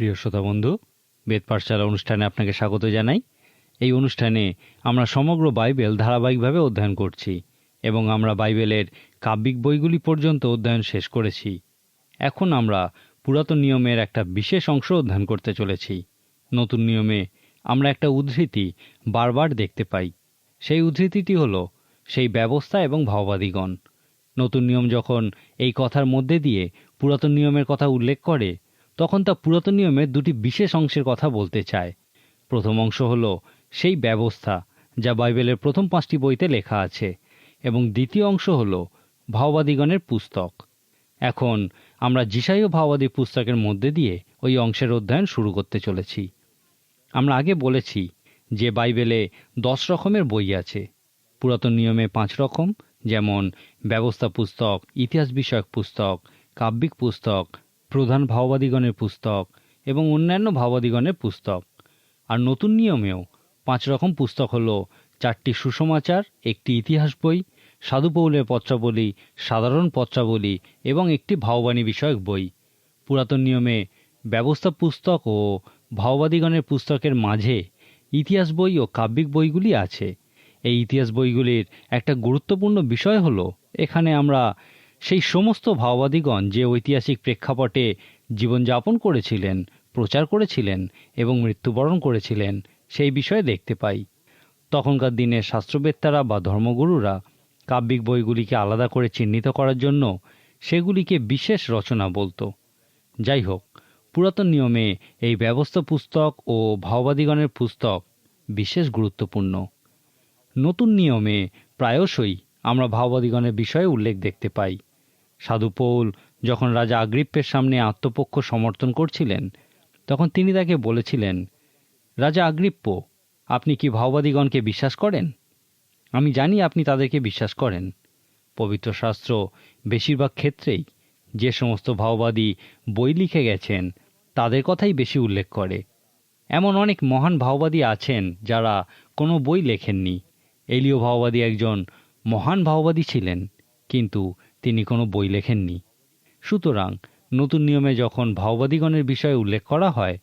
প্রিয় শ্রোতা বন্ধু, বেদ পাঠশালা অনুষ্ঠানে আপনাকে স্বাগত জানাই। এই অনুষ্ঠানে আমরা সমগ্র বাইবেল ধারাবাহিকভাবে অধ্যয়ন করছি এবং আমরা বাইবেলের কাব্যিক বইগুলি পর্যন্ত অধ্যয়ন শেষ করেছি। এখন আমরা পুরাতন নিয়মের একটা বিশেষ অংশ অধ্যয়ন করতে চলেছি। নতুন নিয়মে আমরা একটা উদ্ধৃতি বারবার দেখতে পাই। সেই উদ্ধৃতিটি হলো সেই ব্যবস্থা এবং ভাওবাদীগণ। নতুন নিয়ম যখন এই কথার মধ্যে দিয়ে পুরাতন নিয়মের কথা উল্লেখ করে, তখন তা পুরাতন নিয়মের দুটি বিশেষ অংশের কথা বলতে চায়। প্রথম অংশ হলো সেই ব্যবস্থা যা বাইবেলের প্রথম 5টি বইতে লেখা আছে, এবং দ্বিতীয় অংশ হলো ভাওবাদীগণের পুস্তক। এখন আমরা যিশায় ভাওবাদী পুস্তকের মধ্যে দিয়ে ওই অংশের অধ্যয়ন শুরু করতে চলেছি। আমরা আগে বলেছি যে বাইবেলে 10 রকমের বই আছে। পুরাতন নিয়মে 5 রকম, যেমন ব্যবস্থা পুস্তক, ইতিহাস বিষয়ক পুস্তক, কাব্যিক পুস্তক, প্রধান ভাওবাদীগণের পুস্তক এবং অন্যান্য ভাওবাদীগণের পুস্তক। আর নতুন নিয়মেও 5 রকম পুস্তক হলো 4টি সুসমাচার, একটি ইতিহাস বই, সাধু পৌলের পত্রাবলী, সাধারণ পত্রাবলী এবং একটি ভাওবাণী বিষয়ক বই। পুরাতন নিয়মে ব্যবস্থা পুস্তক ও ভাওবাদীগণের পুস্তকের মাঝে ইতিহাস বই ও কাব্যিক বইগুলি আছে। এই ইতিহাস বইগুলির একটা গুরুত্বপূর্ণ বিষয় হলো, এখানে আমরা সেই সমস্ত ভাওবাদীগণ যে ঐতিহাসিক প্রেক্ষাপটে জীবনযাপন করেছিলেন, প্রচার করেছিলেন এবং মৃত্যুবরণ করেছিলেন সেই বিষয়ে দেখতে পাই। তখনকার দিনের শাস্ত্রবেত্তারা বা ধর্মগুরুরা কাব্যিক বইগুলিকে আলাদা করে চিহ্নিত করার জন্য সেগুলিকে বিশেষ রচনা বলতো। যাই হোক, পুরাতন নিয়মে এই ব্যবস্থা পুস্তক ও ভাওবাদীগণের পুস্তক বিশেষ গুরুত্বপূর্ণ। নতুন নিয়মে প্রায়শই আমরা ভাওবাদীগণের বিষয়ে উল্লেখ দেখতে পাই। সাধু পৌল যখন রাজা আগ্রিপ্পের সামনে আত্মপক্ষ সমর্থন করছিলেন, তখন তিনি তাকে বলেছিলেন, রাজা আগ্রিপ্প, আপনি কি ভাওবাদীগণকে বিশ্বাস করেন? আমি জানি আপনি তাদেরকে বিশ্বাস করেন। পবিত্র শাস্ত্র বেশিরভাগ ক্ষেত্রেই যে সমস্ত ভাওবাদী বই লিখে গেছেন তাদের কথাই বেশি উল্লেখ করে। এমন অনেক মহান ভাওবাদী আছেন যারা কোনো বই লেখেননি। এলীয় ভাওবাদী একজন মহান ভাওবাদী ছিলেন, কিন্তু তিনি কোনো বই লেখেননি। সুতরাং নতুন নিয়মে যখন ভাওবাদীগণের বিষয়ে উল্লেখ করা হয়,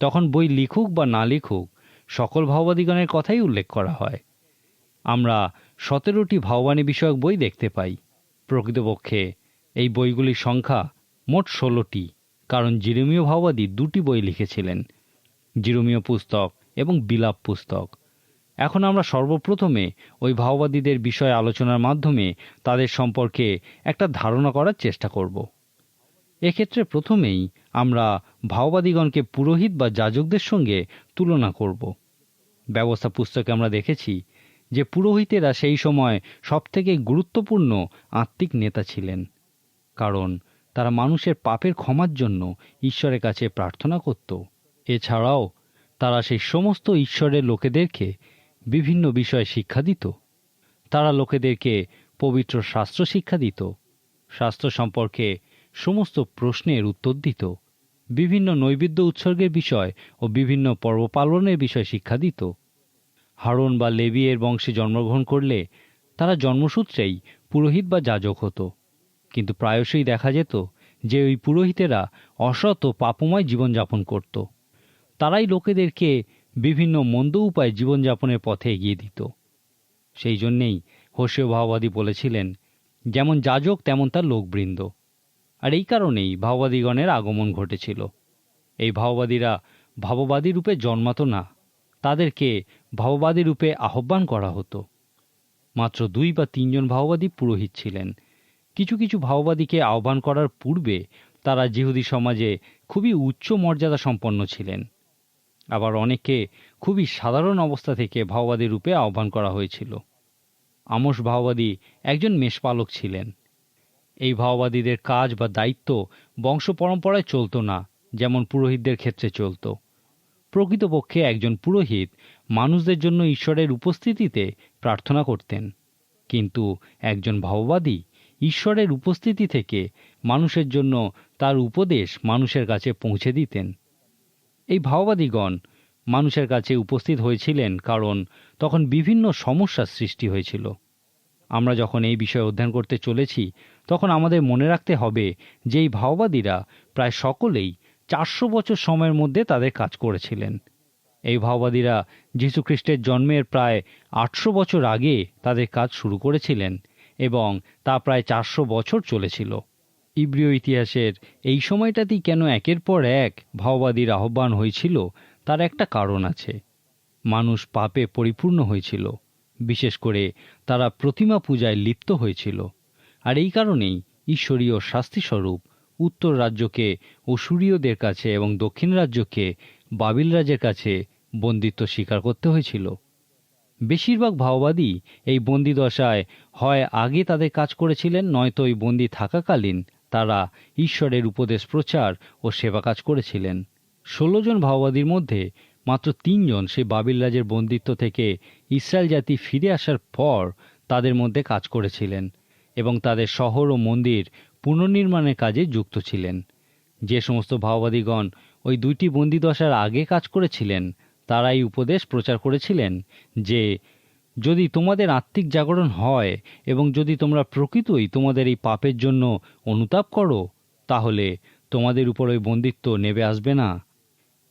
তখন বই লিখুক বা না লিখুক, সকল ভাওবাদীগণের কথাই উল্লেখ করা হয়। আমরা 17টি ভাওবাণী বিষয়ক বই দেখতে পাই। প্রকৃতপক্ষে এই বইগুলির সংখ্যা মোট 16টি, কারণ জিরেমীয় ভাওবাদী 2টি বই লিখেছিলেন, জিরেমীয় পুস্তক এবং বিলাপ পুস্তক। এখন আমরা সর্বপ্রথমে ওই ভাওবাদীদের বিষয়ে আলোচনার মাধ্যমে তাদের সম্পর্কে একটা ধারণা করার চেষ্টা করব। এক্ষেত্রে প্রথমেই আমরা ভাওবাদীগণকে পুরোহিত বা যাজকদের সঙ্গে তুলনা করব। ব্যবস্থা পুস্তকে আমরা দেখেছি যে পুরোহিতেরা সেই সময় সবথেকে গুরুত্বপূর্ণ আত্মিক নেতা ছিলেন, কারণ তারা মানুষের পাপের ক্ষমার জন্য ঈশ্বরের কাছে প্রার্থনা করত। এছাড়াও তারা সেই সমস্ত ঈশ্বরের লোকেদেরকে বিভিন্ন বিষয়ে শিক্ষা দিত। তারা লোকেদেরকে পবিত্র শাস্ত্র শিক্ষা দিত, শাস্ত্র সম্পর্কে সমস্ত প্রশ্নের উত্তর দিত, বিভিন্ন নৈবেদ্য উৎসর্গের বিষয় ও বিভিন্ন পর্ব পালনের বিষয় শিক্ষা দিত। হারন বা লেবি এর বংশে জন্মগ্রহণ করলে তারা জন্মসূত্রেই পুরোহিত বা যাজক হতো, কিন্তু প্রায়শই দেখা যেত যে ওই পুরোহিতেরা অসৎ ও পাপময় জীবনযাপন করত। তারাই লোকেদেরকে বিভিন্ন মন্দ উপায়ে জীবনযাপনের পথে এগিয়ে দিত। সেই জন্যেই হোশেয় ভাওবাদী বলেছিলেন, যেমন যাজক তেমন তার লোকবৃন্দ। আর এই কারণেই ভাওবাদীগণের আগমন ঘটেছিল। এই ভাওবাদীরা ভাববাদী রূপে জন্মাতো না, তাদেরকে ভাববাদী রূপে আহ্বান করা হতো। মাত্র 2 বা 3 জন ভাওবাদী পুরোহিত ছিলেন। কিছু কিছু ভাওবাদীকে আহ্বান করার পূর্বে তারা যিহুদি সমাজে খুবই উচ্চ মর্যাদা সম্পন্ন ছিলেন। আবার অনেকে খুবই সাধারণ অবস্থা থেকে ভাওবাদী রূপে আহ্বান করা হয়েছিল। আমোস ভাওবাদী একজন মেষপালক ছিলেন। এই ভাওবাদীদের কাজ বা দায়িত্ব বংশ পরম্পরায় চলত না, যেমন পুরোহিতদের ক্ষেত্রে চলত। প্রকৃতপক্ষে একজন পুরোহিত মানুষদের জন্য ঈশ্বরের উপস্থিতিতে প্রার্থনা করতেন, কিন্তু একজন ভাওবাদী ঈশ্বরের উপস্থিতি থেকে মানুষের জন্য তার উপদেশ মানুষের কাছে পৌঁছে দিতেন। এই ভাওবাদীগণ মানুষের কাছে উপস্থিত হয়েছিলেন কারণ তখন বিভিন্ন সমস্যার সৃষ্টি হয়েছিল। আমরা যখন এই বিষয়ে অধ্যয়ন করতে চলেছি, তখন আমাদের মনে রাখতে হবে যে এই ভাওবাদীরা প্রায় সকলেই 400 বছর সময়ের মধ্যে তাদের কাজ করেছিলেন। এই ভাওবাদীরা যীশুখ্রিস্টের জন্মের প্রায় 800 বছর আগে তাদের কাজ শুরু করেছিলেন এবং তা প্রায় 400 বছর চলেছিল। ইব্রিয় ইতিহাসের এই সময়টাতেই কেন একের পর এক ভাওবাদীর আহ্বান হয়েছিল তার একটা কারণ আছে। মানুষ পাপে পরিপূর্ণ হয়েছিল, বিশেষ করে তারা প্রতিমা পূজায় লিপ্ত হয়েছিল। আর এই কারণেই ঈশ্বরীয় শাস্তিস্বরূপ উত্তর রাজ্যকে অসুরীয়দের কাছে এবং দক্ষিণ রাজ্যকে বাবিল রাজের কাছে বন্দিত্ব স্বীকার করতে হয়েছিল। বেশিরভাগ ভাওবাদী এই বন্দিদশায় হয় আগে তাদের কাজ করেছিলেন, নয়তো ওই বন্দি থাকাকালীন তারা ঈশ্বরের উপদেশ প্রচার ও সেবা কাজ করেছিলেন। 16 জন ভাওবাদীর মধ্যে মাত্র 3 জন সেই বাবিল রাজের বন্দিত্ব থেকে ইসরায়েল জাতি ফিরে আসার পর তাদের মধ্যে কাজ করেছিলেন এবং তাদের শহর ও মন্দির পুনর্নির্মাণের কাজে যুক্ত ছিলেন। যে সমস্ত ভাওবাদীগণ ওই 2টি বন্দিদশার আগে কাজ করেছিলেন তারা এই উপদেশ প্রচার করেছিলেন যে যদি তোমাদের আত্মিক জাগরণ হয় এবং যদি তোমরা প্রকৃতই তোমাদের এই পাপের জন্য অনুতাপ করো, তাহলে তোমাদের উপর ওই বন্দিত্ব নেমে আসবে না।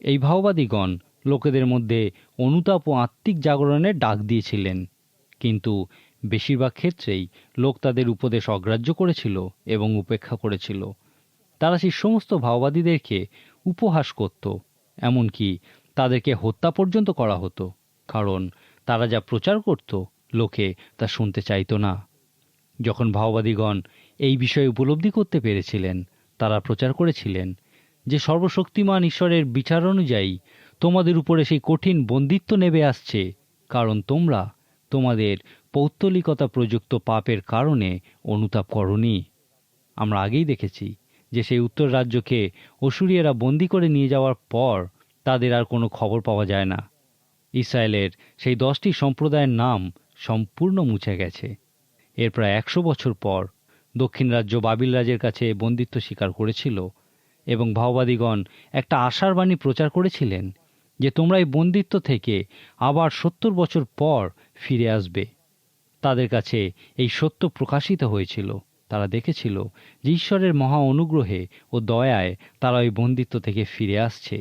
এই ভাওবাদীগণ লোকেদের মধ্যে অনুতাপ ও আত্মিক জাগরণের ডাক দিয়েছিলেন, কিন্তু বেশিরভাগ ক্ষেত্রেই লোক তাদের উপদেশ অগ্রাহ্য করেছিল এবং উপেক্ষা করেছিল। তারা সেই সমস্ত ভাওবাদীদেরকে উপহাস করত, এমনকি তাদেরকে হত্যা পর্যন্ত করা হতো, কারণ তারা যা প্রচার করত লোকে তা শুনতে চাইত না। যখন ভাওবাদীগণ এই বিষয়ে উপলব্ধি করতে পেরেছিলেন, তারা প্রচার করেছিলেন যে সর্বশক্তিমান ঈশ্বরের বিচার অনুযায়ী তোমাদের উপরে সেই কঠিন বন্দিত্ব নেমে আসছে, কারণ তোমরা তোমাদের পৌত্তলিকতা প্রযুক্ত পাপের কারণে অনুতাপ করনি। আমরা আগেই দেখেছি যে সেই উত্তর রাজ্যকে অসুরীয়রা বন্দী করে নিয়ে যাওয়ার পর তাদের আর কোনো খবর পাওয়া যায় না। ইসরায়েলের সেই 10টি সম্প্রদায়ের নাম সম্পূর্ণ মুছে গেছে। এর প্রায় 100 বছর পর দক্ষিণ রাজ্য বাবিল রাজের কাছে বন্দিত্ব স্বীকার করেছিল এবং ভাওবাদীগণ একটা আশার বাণী প্রচার করেছিলেন যে তোমরা এই বন্দিত্ব থেকে আবার 70 বছর পর ফিরে আসবে। তাদের কাছে এই সত্য প্রকাশিত হয়েছিল। তারা দেখেছিল যে ঈশ্বরের মহা অনুগ্রহে ও দয়ায় তারা ওই বন্দিত্ব থেকে ফিরে আসছে।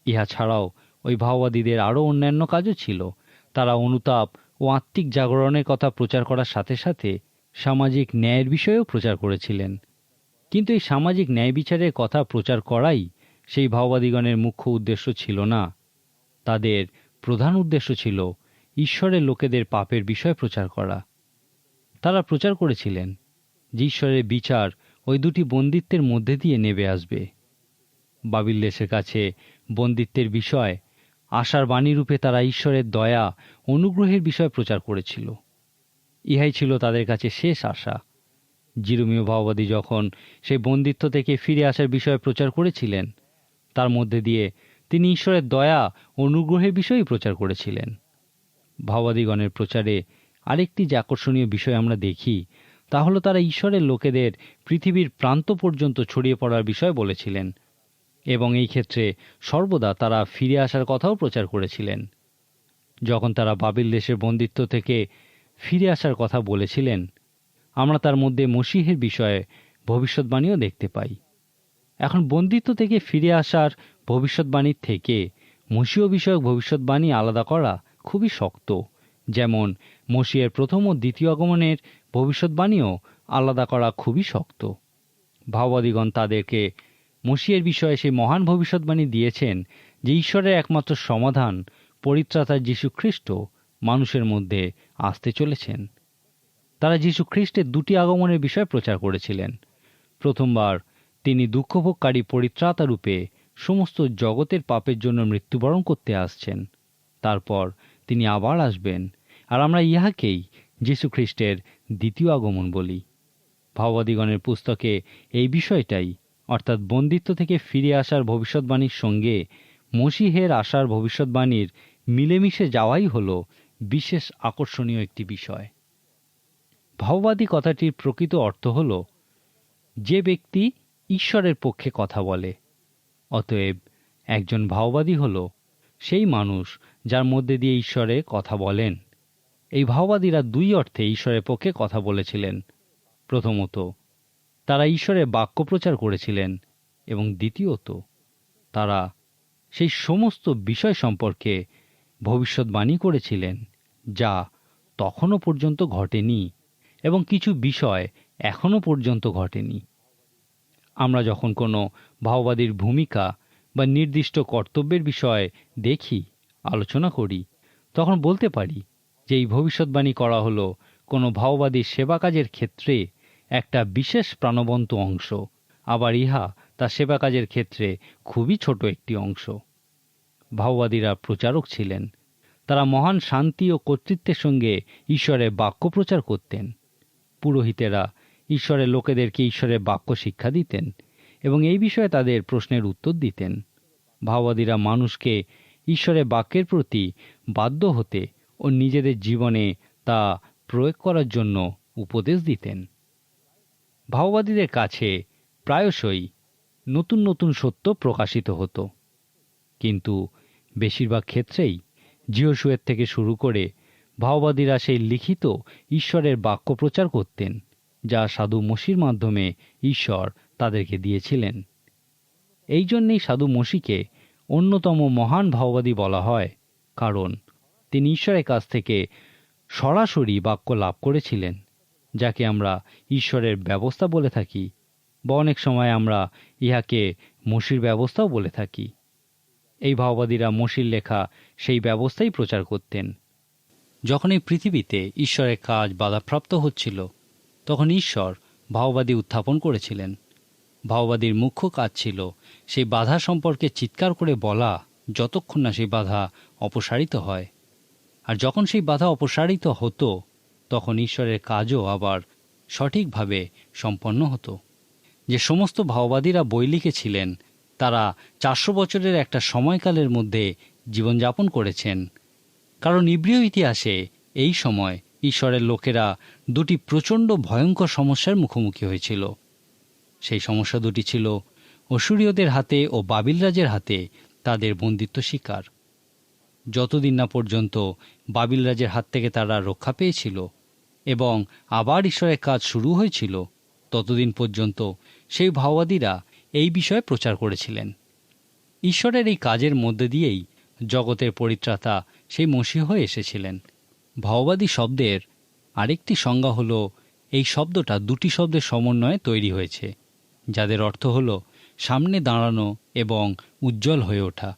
ইহা ছাড়াও ওই ভাওবাদীদের আরও অন্যান্য কাজও ছিল। তারা অনুতাপ ও আত্মিক জাগরণের কথা প্রচার করার সাথে সাথে সামাজিক ন্যায়ের বিষয়েও প্রচার করেছিলেন। কিন্তু এই সামাজিক ন্যায় বিচারের কথা প্রচার করাই সেই ভাওবাদীগণের মুখ্য উদ্দেশ্য ছিল না। তাদের প্রধান উদ্দেশ্য ছিল ঈশ্বরের লোকেদের পাপের বিষয় প্রচার করা। তারা প্রচার করেছিলেন যে ঈশ্বরের বিচার ওই 2টি বন্দিত্বের মধ্যে দিয়ে নেমে আসবে। বাবিল দেশের কাছে বন্দিত্বের বিষয় আশার বাণীরূপে তারা ঈশ্বরের দয়া অনুগ্রহের বিষয় প্রচার করেছিল। ইহাই ছিল তাদের কাছে শেষ আশা। জিরোমীয় ভাওবাদী যখন সেই বন্দিত্ব থেকে ফিরে আসার বিষয়ে প্রচার করেছিলেন, তার মধ্যে দিয়ে তিনি ঈশ্বরের দয়া অনুগ্রহের বিষয়ই প্রচার করেছিলেন। ভাওবাদীগণের প্রচারে আরেকটি যে আকর্ষণীয় বিষয় আমরা দেখি তা হলো তারা ঈশ্বরের লোকেদের পৃথিবীর প্রান্ত পর্যন্ত ছড়িয়ে পড়ার বিষয় বলেছিলেন এবং এই ক্ষেত্রে সর্বদা তারা ফিরে আসার কথাও প্রচার করেছিলেন। যখন তারা বাবিল দেশের বন্দিত্ব থেকে ফিরে আসার কথা বলেছিলেন, আমরা তার মধ্যে মসীহের বিষয়ে ভবিষ্যৎবাণীও দেখতে পাই। এখন বন্দিত্ব থেকে ফিরে আসার ভবিষ্যৎবাণীর থেকে মসীহ বিষয়ক ভবিষ্যৎবাণী আলাদা করা খুবই শক্ত। যেমন মসীহের প্রথম ও দ্বিতীয় আগমনের ভবিষ্যৎবাণীও আলাদা করা খুবই শক্ত। ভাওবাদীগণ তাদেরকে মসীহের বিষয়ে সেই মহান ভবিষ্যৎবাণী দিয়েছেন যে ঈশ্বরের একমাত্র সমাধান পরিত্রাতা যীশু খ্রিস্ট মানুষের মধ্যে আসতে চলেছেন। তারা যীশু খ্রিস্টের 2টি আগমনের বিষয় প্রচার করেছিলেন। প্রথমবার তিনি দুঃখভোগকারী পরিত্রাতা রূপে সমস্ত জগতের পাপের জন্য মৃত্যুবরণ করতে আসছেন। তারপর তিনি আবার আসবেন, আর আমরা ইহাকেই যীশু খ্রিস্টের দ্বিতীয় আগমন বলি। ভাওবাদীগণের পুস্তকে এই বিষয়টাই, অর্থাৎ বন্দিত্ব থেকে ফিরে আসার ভবিষ্যৎবাণীর সঙ্গে মসীহের আসার ভবিষ্যৎবাণীর মিলেমিশে যাওয়াই হল বিশেষ আকর্ষণীয় একটি বিষয়। ভাওবাদী কথাটির প্রকৃত অর্থ হল যে ব্যক্তি ঈশ্বরের পক্ষে কথা বলে। অতএব একজন ভাওবাদী হল সেই মানুষ যার মধ্যে দিয়ে ঈশ্বরে কথা বলেন। এই ভাওবাদীরা 2 অর্থে ঈশ্বরের পক্ষে কথা বলেছিলেন। প্রথমত, তারা ঈশ্বরের বাক্য প্রচার করেছিলেন এবং দ্বিতীয়ত তারা সেই সমস্ত বিষয় সম্পর্কে ভবিষ্যৎবাণী করেছিলেন যা তখনও পর্যন্ত ঘটেনি এবং কিছু বিষয় এখনও পর্যন্ত ঘটেনি। আমরা যখন কোনো ভাওবাদীর ভূমিকা বা নির্দিষ্ট কর্তব্যের বিষয়ে দেখি, আলোচনা করি, তখন বলতে পারি যে এই ভবিষ্যৎবাণী করা হলো কোনো ভাওবাদীর সেবা কাজের ক্ষেত্রে একটা বিশেষ প্রাণবন্ত অংশ, আবার ইহা তার সেবা কাজের ক্ষেত্রে খুবই ছোট একটি অংশ। ভাওবাদীরা প্রচারক ছিলেন। তারা মহান শান্তি ও কর্তৃত্বের সঙ্গে ঈশ্বরের বাক্য প্রচার করতেন। পুরোহিতেরা ঈশ্বরের লোকেদেরকে ঈশ্বরের বাক্য শিক্ষা দিতেন এবং এই বিষয়ে তাদের প্রশ্নের উত্তর দিতেন। ভাওবাদীরা মানুষকে ঈশ্বরের বাক্যের প্রতি বাধ্য হতে ও নিজেদের জীবনে তা প্রয়োগ করার জন্য উপদেশ দিতেন। ভাওবাদীদের কাছে প্রায়শই নতুন নতুন সত্য প্রকাশিত হতো, কিন্তু বেশিরভাগ ক্ষেত্রেই জিহোশুয়ের থেকে শুরু করে ভাওবাদীরা সেই লিখিত ঈশ্বরের বাক্য প্রচার করতেন যা সাধু মসির মাধ্যমে ঈশ্বর তাদেরকে দিয়েছিলেন। এই জন্যেই সাধু মসিকে অন্যতম মহান ভাওবাদী বলা হয়, কারণ তিনি ঈশ্বরের কাছ থেকে সরাসরি বাক্য লাভ করেছিলেন, যাকে আমরা ঈশ্বরের ব্যবস্থা বলে থাকি, বা অনেক সময় আমরা ইহাকে মসির ব্যবস্থাও বলে থাকি। এই ভাওবাদীরা মসির লেখা সেই ব্যবস্থাই প্রচার করতেন। যখন এই পৃথিবীতে ঈশ্বরের কাজ বাধাপ্রাপ্ত হচ্ছিল, তখন ঈশ্বর ভাওবাদী উত্থাপন করেছিলেন। ভাওবাদীর মুখ্য কাজ ছিল সেই বাধা সম্পর্কে চিৎকার করে বলা, যতক্ষণ না সেই বাধা অপসারিত হয়। আর যখন সেই বাধা অপসারিত হতো, তখন ঈশ্বরের কাজও আবার সঠিকভাবে সম্পন্ন হতো। যে সমস্ত ভাওবাদীরা বই লিখেছিলেন, তারা 400 বছরের একটা সময়কালের মধ্যে জীবনযাপন করেছেন। কারণ ইব্রিয় ইতিহাসে এই সময় ঈশ্বরের লোকেরা দুটি প্রচণ্ড ভয়ঙ্কর সমস্যার মুখোমুখি হয়েছিল। সেই সমস্যা দুটি ছিল অসুরীয়দের হাতে ও বাবিল রাজের হাতে তাদের বন্দিত্ব শিকার। যতদিন না পর্যন্ত বাবিল রাজের হাত থেকে তারা রক্ষা পেয়েছিল এবং আবার ঈশ্বরের কাজ শুরু হয়েছিল, ততদিন পর্যন্ত সেই ভাওবাদীরা এই বিষয়ে প্রচার করেছিলেন। ঈশ্বরের এই কাজের মধ্যে দিয়েই জগতের পরিত্রাতা সেই মসীহ হয়ে এসেছিলেন। ভাওবাদী শব্দের আরেকটি সংজ্ঞা হল, এই শব্দটা দুটি শব্দের সমন্বয়ে তৈরি হয়েছে, যাদের অর্থ হল সামনে দাঁড়ানো এবং উজ্জ্বল হয়ে ওঠা।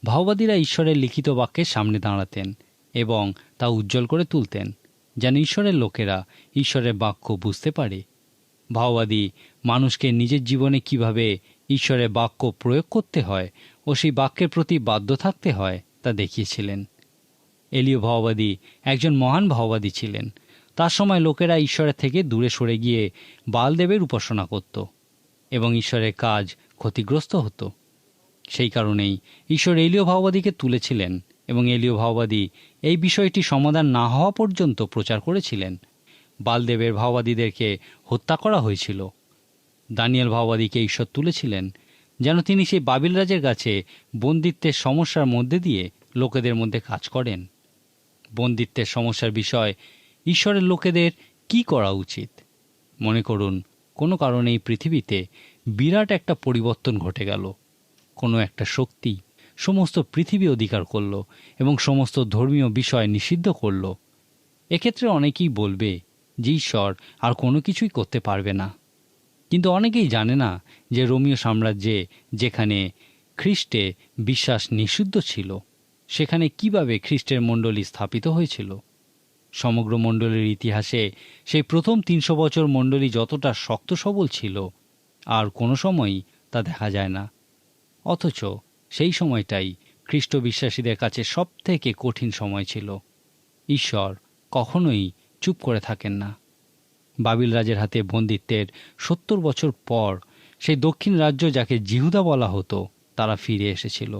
ভাওবাদীরা ঈশ্বরের লিখিত বাক্যের সামনে দাঁড়াতেন এবং তা উজ্জ্বল করে তুলতেন, যেন ঈশ্বরের লোকেরা ঈশ্বরের বাক্য বুঝতে পারে। ভাওবাদী মানুষকে নিজের জীবনে কিভাবে ঈশ্বরের বাক্য প্রয়োগ করতে হয় ও সেই বাক্যের প্রতি বাধ্য থাকতে হয় তা দেখিয়েছিলেন। এলীয় ভাওবাদী একজন মহান ভাওবাদী ছিলেন। তার সময় লোকেরা ঈশ্বরের থেকে দূরে সরে গিয়ে বালদেবের উপাসনা করত এবং ঈশ্বরের কাজ ক্ষতিগ্রস্ত হতো। সেই কারণেই ঈশ্বর এলীয় ভাওবাদীকে তুলেছিলেন এবং এলীয় ভাওবাদী এই বিষয়টি সমাধান না হওয়া পর্যন্ত প্রচার করেছিলেন। বালদেবের ভাওবাদীদেরকে হত্যা করা হয়েছিল। দানিয়েল ভাওবাদীকে ঈশ্বর তুলেছিলেন যেন তিনি সেই বাবিল রাজের কাছে বন্দিত্বের সমস্যার মধ্যে দিয়ে লোকেদের মধ্যে কাজ করেন। বন্দিত্বের সমস্যার বিষয় ঈশ্বরের লোকেদের কি করা উচিত? মনে করুন, কোনো কারণে এই পৃথিবীতে বিরাট একটা পরিবর্তন ঘটে গেল। কোনো একটা শক্তি সমস্ত পৃথিবী অধিকার করল এবং সমস্ত ধর্মীয় বিষয় নিষিদ্ধ করল। এক্ষেত্রে অনেকেই বলবে যে ঈশ্বর আর কোনো কিছুই করতে পারবে না। কিন্তু অনেকেই জানে না যে রোমীয় সাম্রাজ্যে যেখানে খ্রিস্টে বিশ্বাস নিষিদ্ধ ছিল, সেখানে কিভাবে খ্রিস্টের মণ্ডলী স্থাপিত হয়েছিল। সমগ্র মণ্ডলীর ইতিহাসে সেই প্রথম 300 বছর মণ্ডলী যতটা শক্ত সবল ছিল, আর কোনো সময়ই তা দেখা যায় না। অথচ সেই সময়টাই খ্রিস্ট বিশ্বাসীদের কাছে সবথেকে কঠিন সময় ছিল। ঈশ্বর কখনোই চুপ করে থাকেন না। বাবিল রাজের হাতে বন্দিত্বের 70 বছর পর সেই দক্ষিণ রাজ্য, যাকে জিহুদা বলা হতো, তারা ফিরে এসেছিল।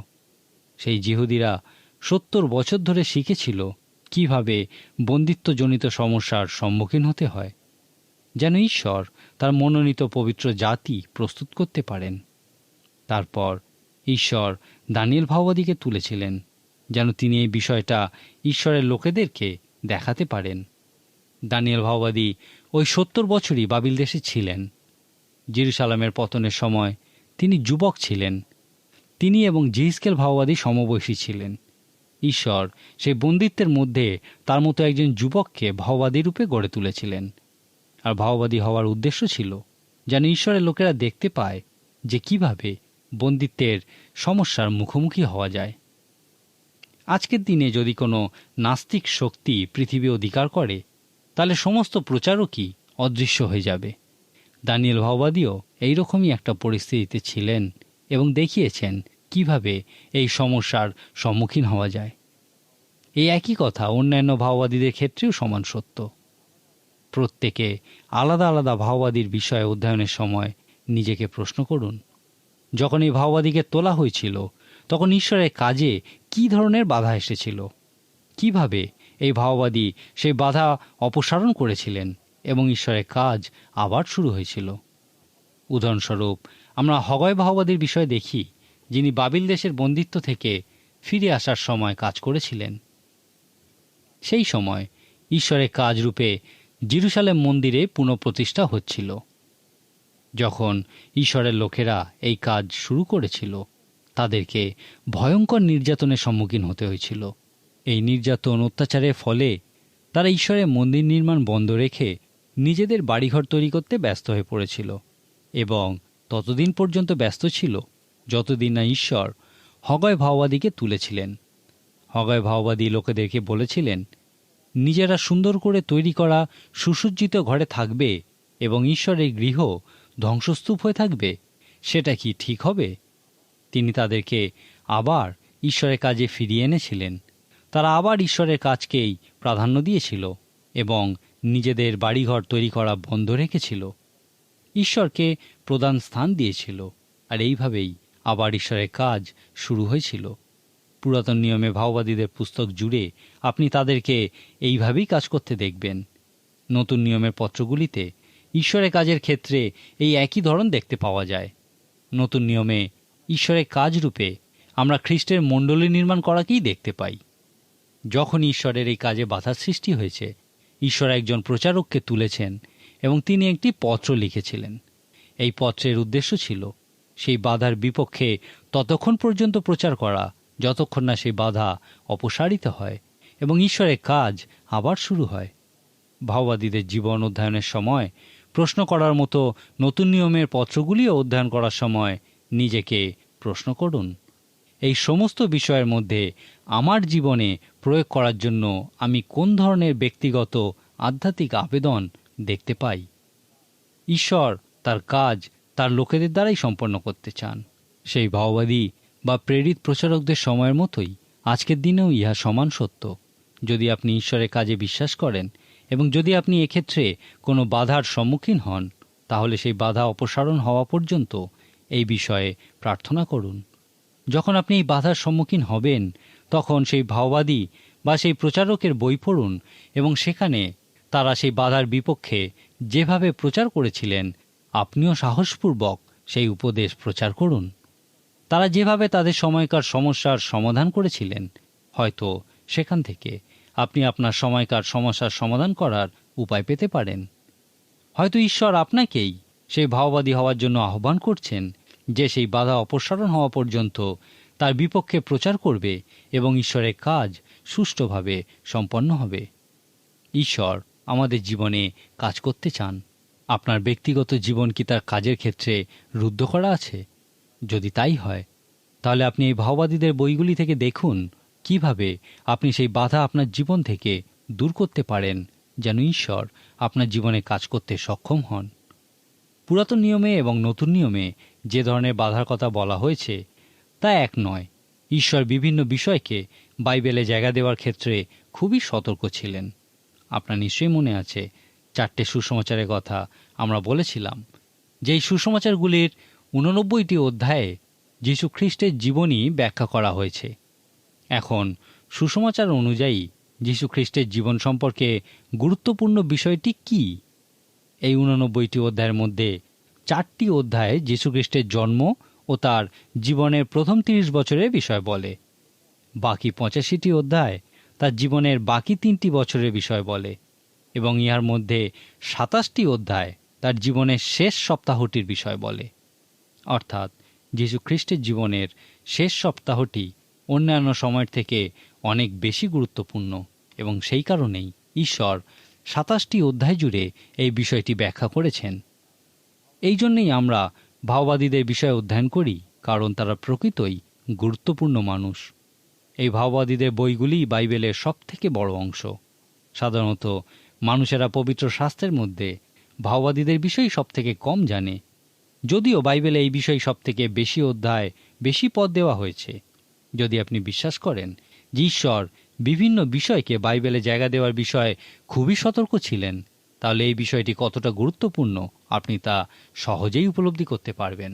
সেই জিহুদিরা 70 বছর ধরে শিখেছিল কিভাবে বন্দিত্বজনিত সমস্যার সম্মুখীন হতে হয়, যেন ঈশ্বর তার মনোনীত পবিত্র জাতি প্রস্তুত করতে পারেন। তারপর ঈশ্বর দানিয়েল ভাওবাদীকে তুলেছিলেন যেন তিনি এই বিষয়টা ঈশ্বরের লোকেদেরকে দেখাতে পারেন। দানিয়েল ভাওবাদী ওই 70 বছরই বাবিল দেশে ছিলেন। জেরুসালেমের পতনের সময় তিনি যুবক ছিলেন। তিনি এবং জিহিজকেল ভাওবাদী সমবয়সী ছিলেন। ঈশ্বর সেই বন্দিত্বের মধ্যে তার মতো একজন যুবককে ভাওবাদী রূপে গড়ে তুলেছিলেন। আর ভাওবাদী হওয়ার উদ্দেশ্য ছিল যেন ঈশ্বরের লোকেরা দেখতে পায় যে কিভাবে বন্দিত্বের সমস্যার মুখোমুখি হওয়া যায়। আজকের দিনে যদি কোনো নাস্তিক শক্তি পৃথিবী অধিকার করে, তাহলে সমস্ত প্রচারকই অদৃশ্য হয়ে যাবে। দানিয়েল ভাওবাদীও এইরকমই একটা পরিস্থিতিতে ছিলেন এবং দেখিয়েছেন কিভাবে এই সমস্যার সম্মুখীন হওয়া যায়। এই একই কথা অন্যান্য ভাওবাদীদের ক্ষেত্রেও সমান সত্য। প্রত্যেকে আলাদা আলাদা ভাওবাদীর বিষয়ে অধ্যয়নের সময় নিজেকে প্রশ্ন করুন, যখন এই ভাওবাদীকে তোলা হয়েছিল তখন ঈশ্বরের কাজে কী ধরনের বাধা এসেছিল, কিভাবে এই ভাওবাদী সেই বাধা অপসারণ করেছিলেন এবং ঈশ্বরের কাজ আবার শুরু হয়েছিল। উদাহরণস্বরূপ আমরা হগয় ভাওবাদীর বিষয়ে দেখি, যিনি বাবিল দেশের বন্দিত্ব থেকে ফিরে আসার সময় কাজ করেছিলেন। সেই সময় ঈশ্বরের কাজ রূপে জেরুজালেম মন্দিরে পুনঃপ্রতিষ্ঠা হচ্ছিল। যখন ঈশ্বরের লোকেরা এই কাজ শুরু করেছিল, তাদেরকে ভয়ঙ্কর নির্যাতনের সম্মুখীন হতে হয়েছিল। এই নির্যাতন অত্যাচারের ফলে তারা ঈশ্বরের মন্দির নির্মাণ বন্ধ রেখে নিজেদের বাড়িঘর তৈরি করতে ব্যস্ত হয়ে পড়েছিল এবং ততদিন পর্যন্ত ব্যস্ত ছিল যতদিন না ঈশ্বর হগয় ভাওবাদীকে তুলেছিলেন। হগয় ভাওবাদী লোকেদেরকে বলেছিলেন, নিজেরা সুন্দর করে তৈরি করা সুসজ্জিত ঘরে থাকবে এবং ঈশ্বরের গৃহ ধ্বংসস্তূপ হয়ে থাকবে। সেটা কি ঠিক হবে? তিনি তাদেরকে আবার ঈশ্বরের কাজে ফিরিয়ে এনেছিলেন। তারা আবার ঈশ্বরের কাজকেই প্রাধান্য দিয়েছিল এবং নিজেদের বাড়িঘর তৈরি করা বন্ধ রেখেছিল। ঈশ্বরকে প্রধান স্থান দিয়েছিল, আর এইভাবেই আবার ঈশ্বরের কাজ শুরু হয়েছিল। পুরাতন নিয়মে ভাওবাদীদের পুস্তক জুড়ে আপনি তাদেরকে এইভাবেই কাজ করতে দেখবেন। নতুন নিয়মের পত্রগুলিতে ঈশ্বরের কাজের ক্ষেত্রে এই একই ধরন দেখতে পাওয়া যায়। নতুন নিয়মে ঈশ্বরের কাজ রূপে আমরা খ্রিস্টের মণ্ডলী নির্মাণ করাকেই দেখতে পাই। যখন ঈশ্বরের এই কাজে বাধার সৃষ্টি হয়েছে, ঈশ্বর একজন প্রচারককে তুলেছেন এবং তিনি একটি পত্র লিখেছিলেন। এই পত্রের উদ্দেশ্য ছিল সেই বাধার বিপক্ষে ততক্ষণ পর্যন্ত প্রচার করা যতক্ষণ না সেই বাধা অপসারিত হয় এবং ঈশ্বরের কাজ আবার শুরু হয়। ভাওবাদীদের জীবন অধ্যয়নের সময় প্রশ্ন করার মতো নতুন নিয়মের পত্রগুলিও অধ্যয়ন করার সময় নিজেকে প্রশ্ন করুন, এই সমস্ত বিষয়ের মধ্যে আমার জীবনে প্রয়োগ করার জন্য আমি কোন ধরনের ব্যক্তিগত আধ্যাত্মিক আবেদন দেখতে পাই। ঈশ্বর তার কাজ তার লোকেদের দ্বারাই সম্পন্ন করতে চান। সেই ভাওবাদী বা প্রেরিত প্রচারকদের সময়ের মতোই আজকের দিনেও ইহা সমান সত্য। যদি আপনি ঈশ্বরের কাজে বিশ্বাস করেন এবং যদি আপনি এক্ষেত্রে কোনো বাধার সম্মুখীন হন, তাহলে সেই বাধা অপসারণ হওয়া পর্যন্ত এই বিষয়ে প্রার্থনা করুন। যখন আপনি এই বাধার সম্মুখীন হবেন, তখন সেই ভাওবাদী বা সেই প্রচারকের বই পড়ুন এবং সেখানে তারা সেই বাধার বিপক্ষে যেভাবে প্রচার করেছিলেন, আপনিও সাহসপূর্বক সেই উপদেশ প্রচার করুন। তারা যেভাবে তাদের সময়কার সমস্যার সমাধান করেছিলেন, হয়তো সেখান থেকে আপনি আপনার সময়কার সমস্যার সমাধান করার উপায় পেতে পারেন। হয়তো ঈশ্বর আপনাকেই সেই ভাওবাদী হওয়ার জন্য আহ্বান করছেন, যে সেই বাধা অপসারণ হওয়া পর্যন্ত তার বিপক্ষে প্রচার করবে এবং ঈশ্বরের কাজ সুষ্ঠুভাবে সম্পন্ন হবে। ঈশ্বর আমাদের জীবনে কাজ করতে চান। আপনার ব্যক্তিগত জীবন কি তার কাজের ক্ষেত্রে রুদ্ধ করা আছে? যদি তাই হয়, তাহলে আপনি এই ভাওবাদীদের বইগুলি থেকে দেখুন কিভাবে আপনি সেই বাধা আপনার জীবন থেকে দূর করতে পারেন, যেন ঈশ্বর আপনার জীবনে কাজ করতে সক্ষম হন। পুরাতন নিয়মে এবং নতুন নিয়মে যে ধরনের বাধার কথা বলা হয়েছে তা এক নয়। ঈশ্বর বিভিন্ন বিষয়কে বাইবেলে জায়গা দেওয়ার ক্ষেত্রে খুবই সতর্ক ছিলেন। আপনার নিশ্চয়ই মনে আছে 4টে সুসমাচারের কথা আমরা বলেছিলাম, যে এই সুসমাচারগুলির 89টি অধ্যায়ে যীশু খ্রিস্টের জীবনী ব্যাখ্যা করা হয়েছে। এখন সুসমাচার অনুযায়ী যীশু খ্রিস্টের জীবন সম্পর্কে গুরুত্বপূর্ণ বিষয়টি কি? এই 89টি অধ্যায়ের মধ্যে 4টি অধ্যায় যীশু খ্রিস্টের জন্ম ও তার জীবনের প্রথম 30 বছরের বিষয় বলে। বাকি 85টি অধ্যায় তার জীবনের বাকি 3টি বছরের বিষয় বলে এবং ইহার মধ্যে 27টি অধ্যায় তার জীবনের শেষ সপ্তাহটির বিষয় বলে। অর্থাৎ যীশু খ্রিস্টের জীবনের শেষ সপ্তাহটি অন্যান্য সময়ের থেকে অনেক বেশি গুরুত্বপূর্ণ এবং সেই কারণেই ঈশ্বর 27টি অধ্যায় জুড়ে এই বিষয়টি ব্যাখ্যা করেছেন। এই জন্যেই আমরা ভাওবাদীদের বিষয়ে অধ্যয়ন করি, কারণ তারা প্রকৃতই গুরুত্বপূর্ণ মানুষ। এই ভাওবাদীদের বইগুলি বাইবেলের সবথেকে বড় অংশ। সাধারণত মানুষেরা পবিত্র শাস্ত্রের মধ্যে ভাওবাদীদের বিষয়ই সবথেকে কম জানে, যদিও বাইবেলে এই বিষয় সবথেকে বেশি অধ্যায়, বেশি পদ দেওয়া হয়েছে। যদি আপনি বিশ্বাস করেন যে ঈশ্বর বিভিন্ন বিষয়কে বাইবেলে জায়গা দেওয়ার বিষয়ে খুবই সতর্ক ছিলেন, তাহলে এই বিষয়টি কতটা গুরুত্বপূর্ণ আপনি তা সহজেই উপলব্ধি করতে পারবেন।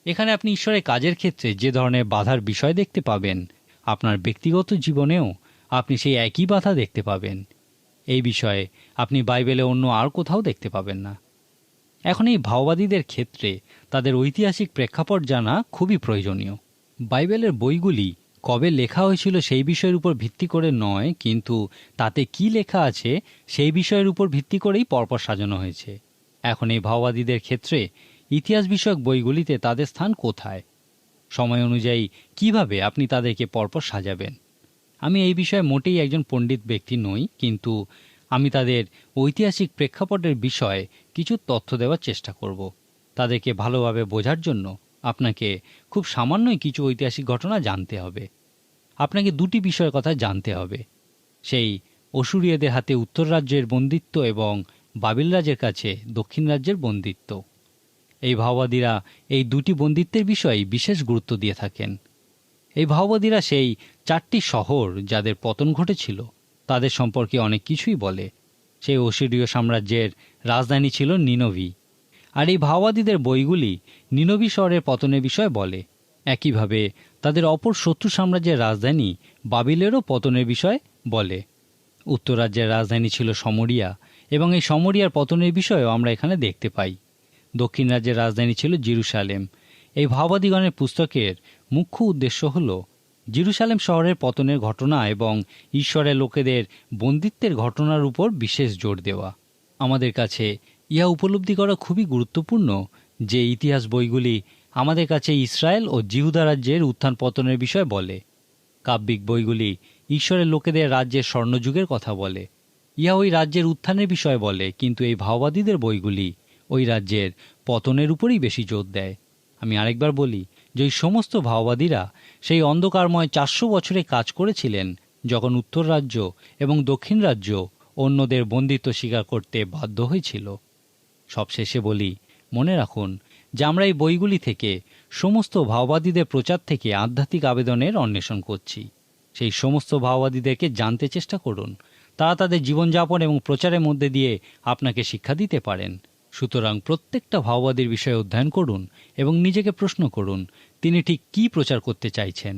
এখানে আপনি ঈশ্বরের কাজের ক্ষেত্রে যে ধরনের বাধার বিষয় দেখতে পাবেন, আপনার ব্যক্তিগত জীবনেও আপনি সেই একই বাধা দেখতে পাবেন। এই বিষয়ে আপনি বাইবেলে অন্য আর কোথাও দেখতে পাবেন না। এখন এই ভাওবাদীদের ক্ষেত্রে তাদের ঐতিহাসিক প্রেক্ষাপট জানা খুবই প্রয়োজনীয়। বাইবেলের বইগুলি কবে লেখা হয়েছিল সেই বিষয়ের উপর ভিত্তি করে নয়, কিন্তু তাতে কি লেখা আছে সেই বিষয়ের উপর ভিত্তি করেই পরপর সাজানো হয়েছে। এখন এই ভাওবাদীদের ক্ষেত্রে ইতিহাস বিষয়ক বইগুলিতে তাদের স্থান কোথায়, সময় অনুযায়ী কিভাবে আপনি তাদেরকে পরপর সাজাবেন? আমি এই বিষয়ে মোটেই একজন পণ্ডিত ব্যক্তি নই, কিন্তু আমি তাদের ঐতিহাসিক প্রেক্ষাপটের বিষয়ে কিছু তথ্য দেওয়ার চেষ্টা করব। তাদেরকে ভালোভাবে বোঝার জন্য আপনাকে খুব সামান্যই কিছু ঐতিহাসিক ঘটনা জানতে হবে। আপনাকে দুটি বিষয়ের কথা জানতে হবে, সেই অসুরীয়দের হাতে উত্তর রাজ্যের বন্দিত্ব এবং বাবিল রাজের কাছে দক্ষিণ রাজ্যের বন্দিত্ব। এই ভাওবাদীরা এই দুটি বন্দিত্বের বিষয়ে বিশেষ গুরুত্ব দিয়ে থাকেন। এই ভাওবাদীরা সেই 4টি শহর যাদের পতন ঘটেছিল তাদের সম্পর্কে অনেক কিছুই বলে। সেই অসিরীয় সাম্রাজ্যের রাজধানী ছিল নিনভি, আর এই ভাওবাদীদের বইগুলি নিনভি শহরের পতনের বিষয়ে বলে। একইভাবে তাদের অপর শত্রু সাম্রাজ্যের রাজধানী বাবিলেরও পতনের বিষয়ে বলে। উত্তর রাজ্যের রাজধানী ছিল সমরিয়া, এবং এই সমরিয়ার পতনের বিষয়েও আমরা এখানে দেখতে পাই। দক্ষিণ রাজ্যের রাজধানী ছিল জেরুসালেম। এই ভাওবাদীগণের পুস্তকের মুখ্য উদ্দেশ্য হল জেরুসালেম শহরের পতনের ঘটনা এবং ঈশ্বরের লোকেদের বন্দিত্বের ঘটনার উপর বিশেষ জোর দেওয়া। আমাদের কাছে ইহা উপলব্ধি করা খুবই গুরুত্বপূর্ণ যে ইতিহাস বইগুলি আমাদের কাছে ইসরায়েল ও জিহুদা রাজ্যের উত্থান পতনের বিষয় বলে। কাব্যিক বইগুলি ঈশ্বরের লোকেদের রাজ্যের স্বর্ণযুগের কথা বলে, ইহা ওই রাজ্যের উত্থানের বিষয় বলে, কিন্তু এই ভাওবাদীদের বইগুলি ওই রাজ্যের পতনের উপরই বেশি জোর দেয়। আমি আরেকবার বলি যে ওই সমস্ত ভাওবাদীরা সেই অন্ধকারময় 400 বছরে কাজ করেছিলেন, যখন উত্তর রাজ্য এবং দক্ষিণ রাজ্য অন্যদের বন্দিত্ব স্বীকার করতে বাধ্য হয়েছিল। সবশেষে বলি, মনে রাখুন যে আমরা এই বইগুলি থেকে সমস্ত ভাওবাদীদের প্রচার থেকে আধ্যাত্মিক আবেদনের অন্বেষণ করছি। সেই সমস্ত ভাওবাদীদেরকে জানতে চেষ্টা করুন। তারা তাদের জীবনযাপন এবং প্রচারের মধ্যে দিয়ে আপনাকে শিক্ষা দিতে পারেন। সুতরাং প্রত্যেকটা ভাওবাদীর বিষয়ে অধ্যয়ন করুন এবং নিজেকে প্রশ্ন করুন, তিনি ঠিক কী প্রচার করতে চাইছেন।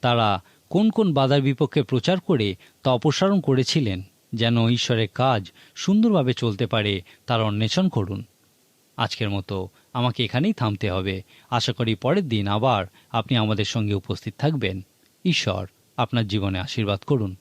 তারা কোন কোন বাধার বিপক্ষে প্রচার করে তা অপসারণ করেছিলেন, যেন ঈশ্বরের কাজ সুন্দরভাবে চলতে পারে, তার অন্বেষণ করুন। আজকের মতো আমাকে এখানেই থামতে হবে। আশা করি পরের দিন আবার আপনি আমাদের সঙ্গে উপস্থিত থাকবেন। ঈশ্বর আপনার জীবনে আশীর্বাদ করুন।